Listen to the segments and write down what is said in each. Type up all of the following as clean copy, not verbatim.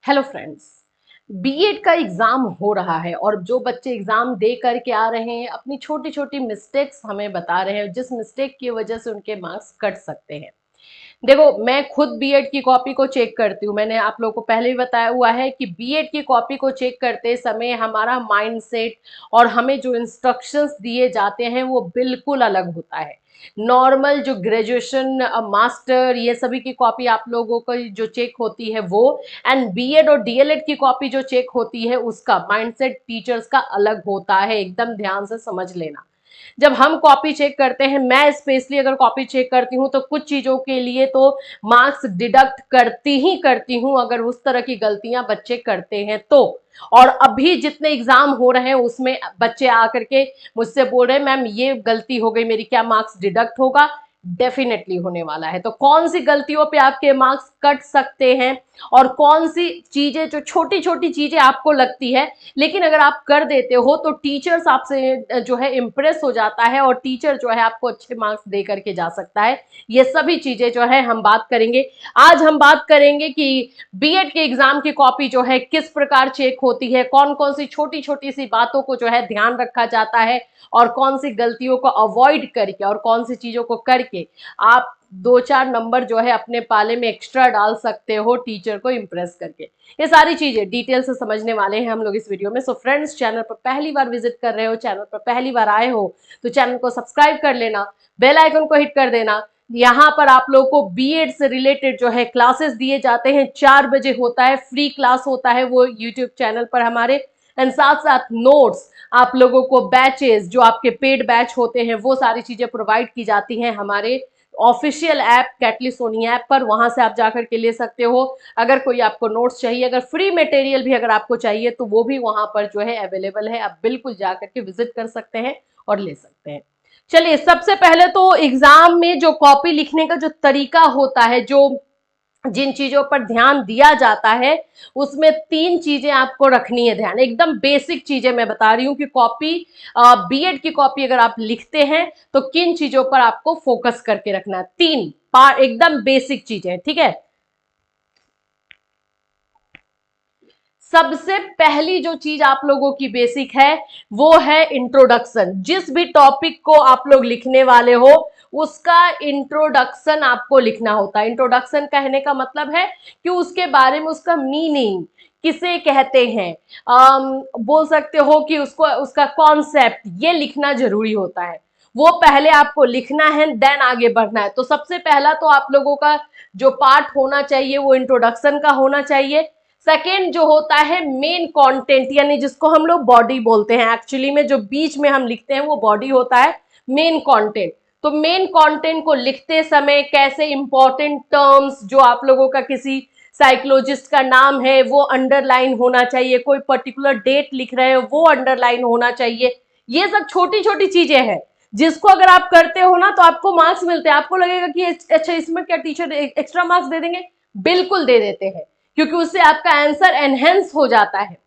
Hello friends. BEd का exam हो रहा है और जो बच्चे एग्जाम दे करके आ रहे हैं अपनी छोटी छोटी मिस्टेक्स हमें बता रहे हैं, जिस मिस्टेक की वजह से उनके मार्क्स कट सकते हैं। देखो, मैं खुद बीएड की कॉपी को चेक करती हूँ। मैंने आप लोगों को पहले भी बताया हुआ है कि बीएड की कॉपी को चेक करते समय हमारा माइंडसेट और हमें जो इंस्ट्रक्शंस दिए जाते हैं वो बिल्कुल अलग होता है। नॉर्मल जो ग्रेजुएशन, मास्टर, ये सभी की कॉपी आप लोगों को जो चेक होती है वो, एंड बीएड और डीएलएड की कॉपी जो चेक होती है उसका माइंडसेट टीचर्स का अलग होता है। एकदम ध्यान से समझ लेना। जब हम कॉपी चेक करते हैं, मैं स्पेशली अगर कॉपी चेक करती हूँ तो कुछ चीजों के लिए तो मार्क्स डिडक्ट करती ही करती हूँ अगर उस तरह की गलतियां बच्चे करते हैं तो। और अभी जितने एग्जाम हो रहे हैं उसमें बच्चे आकर के मुझसे बोल रहे हैं मैम ये गलती हो गई मेरी, क्या मार्क्स डिडक्ट होगा? डेफिनेटली होने वाला है। तो कौन सी गलतियों पे आपके मार्क्स कट सकते हैं और कौन सी चीजें जो छोटी छोटी चीजें आपको लगती है लेकिन अगर आप कर देते हो तो टीचर्स आपसे जो है इम्प्रेस हो जाता है और टीचर जो है आपको अच्छे मार्क्स दे करके जा सकता है। ये सभी चीजें जो है हम बात करेंगे। आज हम बात करेंगे कि बीएड के एग्जाम की कॉपी जो है किस प्रकार चेक होती है, कौन कौन सी छोटी छोटी सी बातों को जो है ध्यान रखा जाता है और कौन सी गलतियों को अवॉइड करके और कौन सी चीजों को करके आप 2-4 नंबर जो है अपने पाले में एक्स्ट्रा डाल सकते हो टीचर को इम्प्रेस करके। ये सारी चीजें डिटेल से समझने वाले हैं हम लोग इस वीडियो में। सो फ्रेंड्स, चैनल पर पहली बार विजिट कर रहे हो, चैनल पर पहली बार आए हो तो चैनल को सब्सक्राइब कर लेना, बेल आइकन को हिट कर देना। यहाँ पर आप लोगों को बीएड से रिलेटेड जो है क्लासेस दिए जाते हैं। 4 बजे होता है, फ्री क्लास होता है वो यूट्यूब चैनल पर हमारे, एंड साथ साथ नोट्स, आप लोगों को बैचेस जो आपके पेड बैच होते हैं वो सारी चीजें प्रोवाइड की जाती हैं हमारे ऑफिशियल ऐप कैटली सोनी ऐप पर। वहां से आप जाकर के ले सकते हो। अगर कोई आपको नोट्स चाहिए, अगर फ्री मटेरियल भी अगर आपको चाहिए तो वो भी वहां पर जो है अवेलेबल है। आप बिल्कुल जाकर के विजिट कर सकते हैं और ले सकते हैं। चलिए, सबसे पहले तो एग्जाम में जो कॉपी लिखने का जो तरीका होता है, जो जिन चीजों पर ध्यान दिया जाता है उसमें 3 चीजें आपको रखनी है ध्यान। एकदम बेसिक चीजें मैं बता रही हूँ कि कॉपी, बीएड की कॉपी अगर आप लिखते हैं तो किन चीजों पर आपको फोकस करके रखना है। 3 पार्ट, एकदम बेसिक चीजें, ठीक है। सबसे पहली जो चीज आप लोगों की बेसिक है वो है इंट्रोडक्शन। जिस भी टॉपिक को आप लोग लिखने वाले हो उसका इंट्रोडक्शन आपको लिखना होता है। इंट्रोडक्शन कहने का मतलब है कि उसके बारे में, उसका मीनिंग किसे कहते हैं, बोल सकते हो कि उसको, उसका कॉन्सेप्ट, ये लिखना जरूरी होता है। वो पहले आपको लिखना है, देन आगे बढ़ना है। तो सबसे पहला तो आप लोगों का जो पार्ट होना चाहिए वो इंट्रोडक्शन का होना चाहिए। सेकेंड जो होता है मेन कंटेंट, यानी जिसको हम लोग बॉडी बोलते हैं, एक्चुअली में जो बीच में हम लिखते हैं वो बॉडी होता है मेन कंटेंट। तो मेन कंटेंट को लिखते समय कैसे इंपॉर्टेंट टर्म्स, जो आप लोगों का किसी साइकोलॉजिस्ट का नाम है वो अंडरलाइन होना चाहिए, कोई पर्टिकुलर डेट लिख रहे हो वो अंडरलाइन होना चाहिए। ये सब छोटी छोटी चीजें हैं जिसको अगर आप करते हो ना तो आपको मार्क्स मिलते हैं। आपको लगेगा कि अच्छा इसमें क्या टीचर एक्स्ट्रा मार्क्स दे देंगे? बिल्कुल दे देते हैं, क्योंकि उससे आपका आंसर एनहेंस हो जाता है।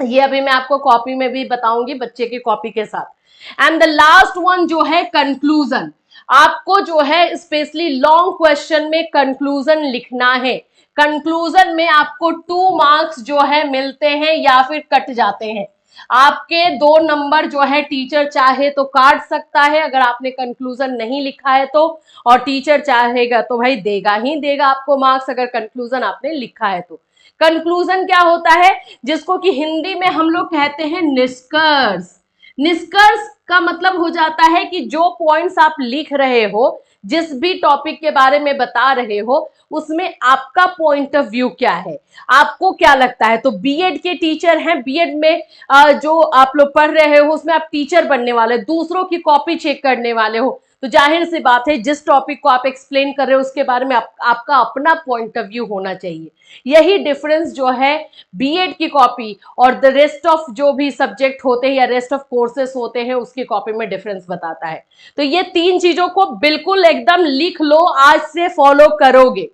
ये अभी मैं आपको कॉपी में भी बताऊंगी बच्चे की कॉपी के साथ। एंड द लास्ट वन जो है कंक्लूजन। आपको जो है स्पेशली लॉन्ग क्वेश्चन में कंक्लूजन लिखना है। कंक्लूजन में आपको 2 मार्क्स जो है मिलते हैं या फिर कट जाते हैं। आपके 2 नंबर जो है टीचर चाहे तो काट सकता है अगर आपने कंक्लूजन नहीं लिखा है तो, और टीचर चाहेगा तो भाई देगा ही देगा आपको मार्क्स अगर कंक्लूजन आपने लिखा है तो। कंक्लूजन क्या होता है? जिसको कि हिंदी में हम लोग कहते हैं निष्कर्ष। निष्कर्ष का मतलब हो जाता है कि जो पॉइंट्स आप लिख रहे हो, जिस भी टॉपिक के बारे में बता रहे हो, उसमें आपका पॉइंट ऑफ व्यू क्या है, आपको क्या लगता है। तो बीएड के टीचर हैं, बीएड में जो आप लोग पढ़ रहे हो उसमें आप टीचर बनने वाले, दूसरों की कॉपी चेक करने वाले हो। तो जाहिर सी बात है जिस टॉपिक को आप एक्सप्लेन कर रहे हो उसके बारे में आपका अपना पॉइंट ऑफ व्यू होना चाहिए। यही डिफरेंस जो है बीएड की कॉपी और द रेस्ट ऑफ जो भी सब्जेक्ट होते हैं या रेस्ट ऑफ कोर्सेस होते हैं उसकी कॉपी में डिफरेंस बताता है। तो ये 3 चीजों को बिल्कुल एकदम लिख लो, आज से फॉलो करोगे,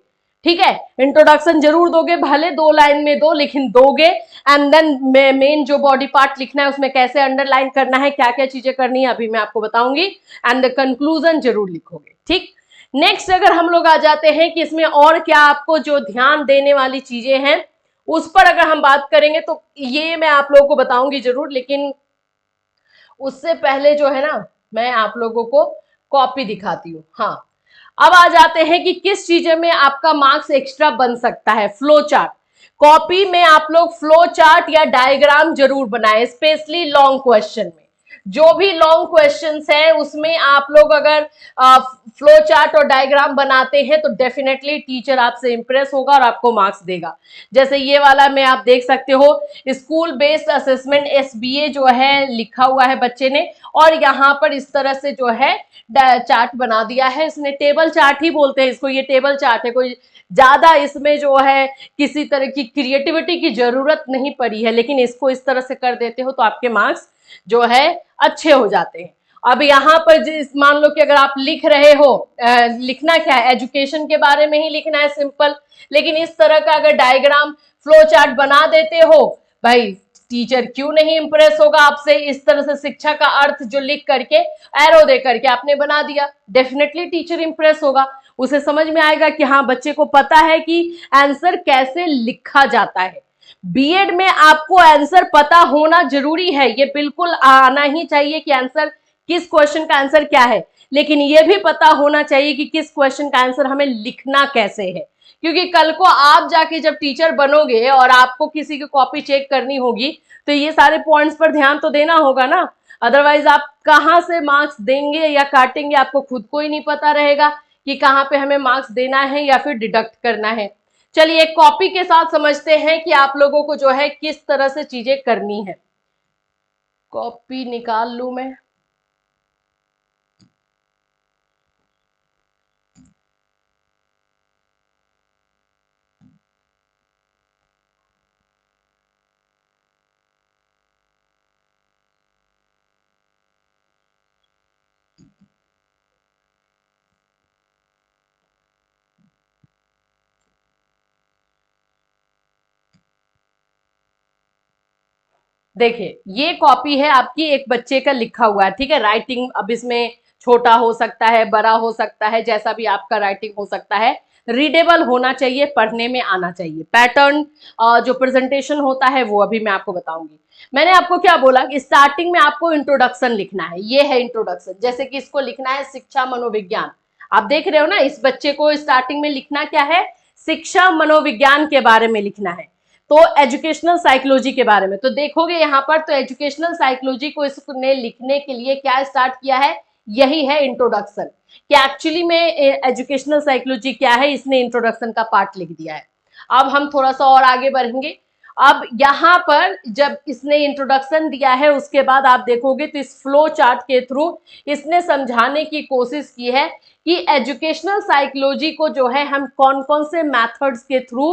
ठीक है। इंट्रोडक्शन जरूर दोगे, भले 2 लाइन में दो लेकिन दोगे। एंड देन मेन जो बॉडी पार्ट लिखना है उसमें कैसे अंडरलाइन करना है, क्या क्या चीजें करनी है अभी मैं आपको बताऊंगी। एंड द कंक्लूजन जरूर लिखोगे, ठीक। नेक्स्ट अगर हम लोग आ जाते हैं कि इसमें और क्या आपको जो ध्यान देने वाली चीजें हैं उस पर अगर हम बात करेंगे तो ये मैं आप लोगों को बताऊंगी जरूर, लेकिन उससे पहले जो है ना, मैं आप लोगों को कॉपी दिखाती हूँ। हाँ, अब आ जाते हैं कि किस चीजें में आपका मार्क्स एक्स्ट्रा बन सकता है। फ्लो चार्ट, कॉपी में आप लोग फ्लो चार्ट या डायग्राम जरूर बनाएं, स्पेशली लॉन्ग क्वेश्चन में। जो भी लॉन्ग क्वेश्चंस है उसमें आप लोग अगर फ्लो चार्ट और डायग्राम बनाते हैं तो डेफिनेटली टीचर आपसे इंप्रेस होगा और आपको मार्क्स देगा। जैसे ये वाला में आप देख सकते हो, स्कूल बेस्ड असेसमेंट एसबीए जो है लिखा हुआ है बच्चे ने, और यहाँ पर इस तरह से जो है चार्ट बना दिया है। इसने टेबल चार्ट ही बोलते हैं इसको, ये टेबल चार्ट है, कोई ज्यादा इसमें जो है किसी तरह की क्रिएटिविटी की जरूरत नहीं पड़ी है, लेकिन इसको इस तरह से कर देते हो तो आपके मार्क्स जो है अच्छे हो जाते हैं। अब यहाँ पर जिस मान लो कि अगर आप लिख रहे हो, लिखना क्या है, एजुकेशन के बारे में ही लिखना है, सिंपल, लेकिन इस तरह का अगर डायग्राम फ्लो चार्ट बना देते हो, भाई टीचर क्यों नहीं इंप्रेस होगा आपसे। इस तरह से शिक्षा का अर्थ जो लिख करके एरो दे करके आपने बना दिया, डेफिनेटली टीचर इंप्रेस होगा। उसे समझ में आएगा कि हाँ, बच्चे को पता है कि आंसर कैसे लिखा जाता है। बीएड में आपको आंसर पता होना जरूरी है, ये बिल्कुल आना ही चाहिए कि आंसर, किस क्वेश्चन का आंसर क्या है, लेकिन यह भी पता होना चाहिए कि किस क्वेश्चन का आंसर हमें लिखना कैसे है। क्योंकि कल को आप जाके जब टीचर बनोगे और आपको किसी की कॉपी चेक करनी होगी तो ये सारे पॉइंट्स पर ध्यान तो देना होगा ना, अदरवाइज आप कहां से मार्क्स देंगे या काटेंगे आपको खुद को ही नहीं पता रहेगा कि कहां पे हमें मार्क्स देना है या फिर डिडक्ट करना है। चलिए कॉपी के साथ समझते हैं कि आप लोगों को जो है किस तरह से चीजें करनी है। कॉपी निकाल लूं मैं। देखिए ये कॉपी है आपकी, एक बच्चे का लिखा हुआ है, ठीक है। राइटिंग अब इसमें छोटा हो सकता है, बड़ा हो सकता है, जैसा भी आपका राइटिंग हो सकता है। रीडेबल होना चाहिए, पढ़ने में आना चाहिए। पैटर्न जो प्रेजेंटेशन होता है वो अभी मैं आपको बताऊंगी। मैंने आपको क्या बोला कि स्टार्टिंग में आपको इंट्रोडक्शन लिखना है, ये है इंट्रोडक्शन। जैसे कि इसको लिखना है शिक्षा मनोविज्ञान, आप देख रहे हो ना, इस बच्चे को स्टार्टिंग में लिखना क्या है, शिक्षा मनोविज्ञान के बारे में लिखना है। तो एजुकेशनल साइकोलॉजी के बारे में तो देखोगे यहाँ पर, तो एजुकेशनल साइकोलॉजी को इसने लिखने के लिए क्या स्टार्ट किया है, यही है इंट्रोडक्शन। कि एक्चुअली में एजुकेशनल साइकोलॉजी क्या है, इसने इंट्रोडक्शन का पार्ट लिख दिया है। अब हम थोड़ा सा और आगे बढ़ेंगे। अब यहाँ पर जब इसने इंट्रोडक्शन दिया है उसके बाद आप देखोगे तो इस फ्लो चार्ट के थ्रू इसने समझाने की कोशिश की है कि एजुकेशनल साइकोलॉजी को जो है हम कौन कौन से मेथड्स के थ्रू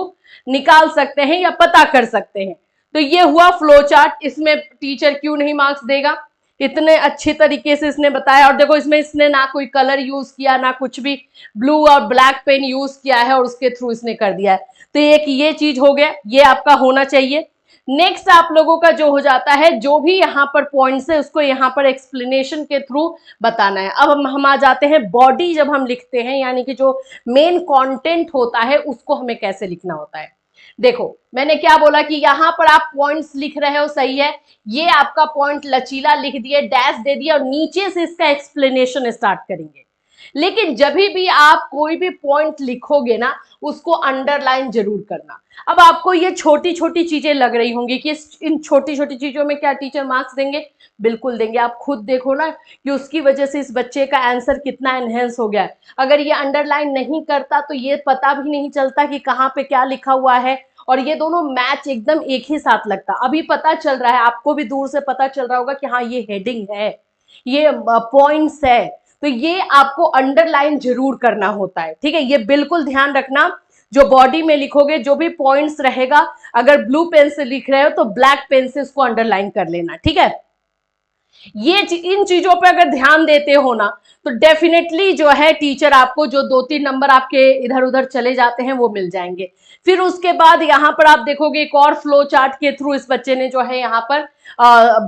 निकाल सकते हैं या पता कर सकते हैं। तो ये हुआ फ्लो चार्ट। इसमें टीचर क्यों नहीं मार्क्स देगा, इतने अच्छे तरीके से इसने बताया। और देखो इसमें इसने ना कोई कलर यूज किया ना कुछ भी, ब्लू और ब्लैक पेन यूज किया है और उसके थ्रू इसने कर दिया है। तो एक ये चीज हो गया, ये आपका होना चाहिए। नेक्स्ट आप लोगों का जो हो जाता है, जो भी यहाँ पर पॉइंट्स है उसको यहाँ पर एक्सप्लेनेशन के थ्रू बताना है। अब हम आ जाते हैं बॉडी, जब हम लिखते हैं यानी कि जो मेन कंटेंट होता है उसको हमें कैसे लिखना होता है। देखो मैंने क्या बोला कि यहाँ पर आप पॉइंट्स लिख रहे हो, सही है, ये आपका पॉइंट लचीला लिख दिए, डैश दे दिया और नीचे से इसका एक्सप्लेनेशन स्टार्ट करेंगे। लेकिन जब भी आप कोई भी पॉइंट लिखोगे ना, उसको अंडरलाइन जरूर करना। अब आपको ये छोटी छोटी चीजें लग रही होंगी कि इन छोटी छोटी चीजों में क्या टीचर मार्क्स देंगे, बिल्कुल देंगे। आप खुद देखो ना कि उसकी वजह से इस बच्चे का आंसर कितना एनहेंस हो गया है। अगर ये अंडरलाइन नहीं करता तो ये पता भी नहीं चलता कि कहाँ पे क्या लिखा हुआ है, और ये दोनों मैच एकदम एक ही साथ लगता। अभी पता चल रहा है आपको भी, दूर से पता चल रहा होगा कि हाँ ये हेडिंग है, ये पॉइंट्स है। तो ये आपको अंडरलाइन जरूर करना होता है, ठीक है। ये बिल्कुल ध्यान रखना, जो बॉडी में लिखोगे जो भी पॉइंट्स रहेगा, अगर ब्लू पेन से लिख रहे हो तो ब्लैक पेन से उसको अंडरलाइन कर लेना, ठीक है। ये इन चीजों पे अगर ध्यान देते हो ना तो डेफिनेटली जो है टीचर आपको जो 2-3 नंबर आपके इधर उधर चले जाते हैं वो मिल जाएंगे। फिर उसके बाद यहाँ पर आप देखोगे एक और फ्लो चार्ट के थ्रू इस बच्चे ने जो है यहाँ पर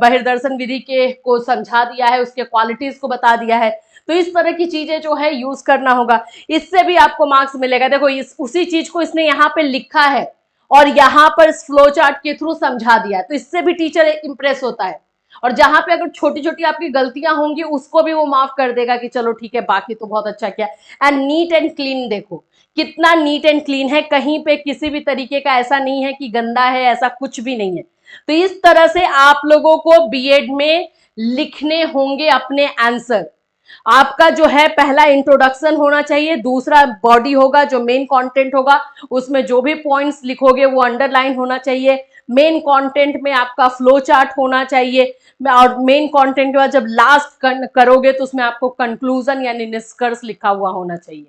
बहिर्दर्शन विधि के को समझा दिया है, उसके क्वालिटीज को बता दिया है। तो इस तरह की चीजें जो है यूज करना होगा, इससे भी आपको मार्क्स मिलेगा। देखो इस उसी चीज को इसने यहाँ पे लिखा है और यहाँ पर इस फ्लो चार्ट के थ्रू समझा दिया है, तो इससे भी टीचर इंप्रेस होता है। और जहां पे अगर छोटी छोटी आपकी गलतियां होंगी उसको भी वो माफ कर देगा कि चलो ठीक है, बाकी तो बहुत अच्छा किया। एंड नीट एंड क्लीन, देखो कितना नीट एंड क्लीन है, कहीं पे किसी भी तरीके का ऐसा नहीं है कि गंदा है, ऐसा कुछ भी नहीं है। तो इस तरह से आप लोगों को बीएड में लिखने होंगे अपने आंसर। आपका जो है पहला इंट्रोडक्शन होना चाहिए, दूसरा बॉडी होगा जो मेन कंटेंट होगा, उसमें जो भी पॉइंट्स लिखोगे वो अंडरलाइन होना चाहिए। मेन कंटेंट में आपका फ्लो चार्ट होना चाहिए, और मेन कंटेंट के बाद जब लास्ट करोगे तो उसमें आपको कंक्लूजन यानी निष्कर्ष लिखा हुआ होना चाहिए।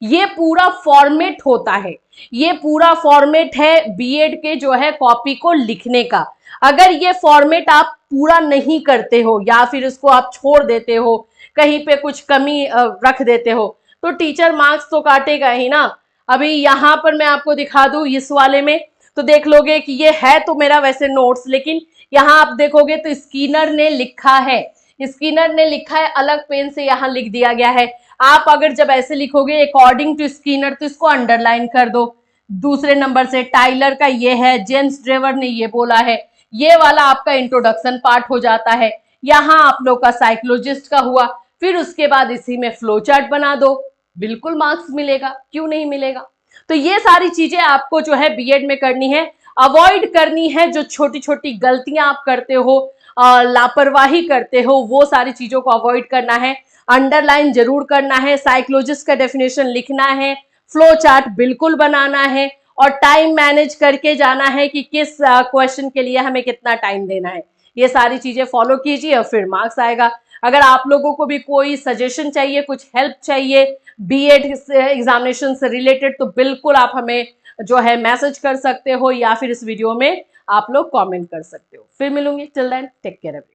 ये पूरा फॉर्मेट होता है, ये पूरा फॉर्मेट है बीएड के जो है कॉपी को लिखने का। अगर ये फॉर्मेट आप पूरा नहीं करते हो या फिर इसको आप छोड़ देते हो, कहीं पे कुछ कमी रख देते हो, तो टीचर मार्क्स तो काटेगा ही ना। अभी यहां पर मैं आपको दिखा दूं इस वाले में, तो देख लोगे कि ये है तो मेरा वैसे नोट्स, लेकिन यहाँ आप देखोगे तो स्किनर ने लिखा है, स्किनर ने लिखा है, अलग पेन से यहाँ लिख दिया गया है। आप अगर जब ऐसे लिखोगे अकॉर्डिंग टू स्किनर तो इसको अंडरलाइन कर दो। दूसरे नंबर से टाइलर का ये है, जेम्स ड्रेवर ने ये बोला है, ये वाला आपका इंट्रोडक्शन पार्ट हो जाता है। यहाँ आप लोग का साइकोलॉजिस्ट का हुआ, फिर उसके बाद इसी में फ्लो चार्ट बना दो, बिल्कुल मार्क्स मिलेगा, क्यों नहीं मिलेगा। तो ये सारी चीजें आपको जो है बीएड में करनी है, अवॉइड करनी है। जो छोटी छोटी गलतियां आप करते हो, लापरवाही करते हो, वो सारी चीजों को अवॉइड करना है, अंडरलाइन जरूर करना है, साइकोलॉजिस्ट का डेफिनेशन लिखना है, फ्लो चार्ट बिल्कुल बनाना है, और टाइम मैनेज करके जाना है कि किस क्वेश्चन के लिए हमें कितना टाइम देना है। ये सारी चीजें फॉलो कीजिए और फिर मार्क्स आएगा। अगर आप लोगों को भी कोई सजेशन चाहिए, कुछ हेल्प चाहिए बीएड एग्जामिनेशन से रिलेटेड, तो बिल्कुल आप हमें जो है मैसेज कर सकते हो या फिर इस वीडियो में आप लोग कमेंट कर सकते हो। फिर मिलूंगी, टिल देन टेक केयर।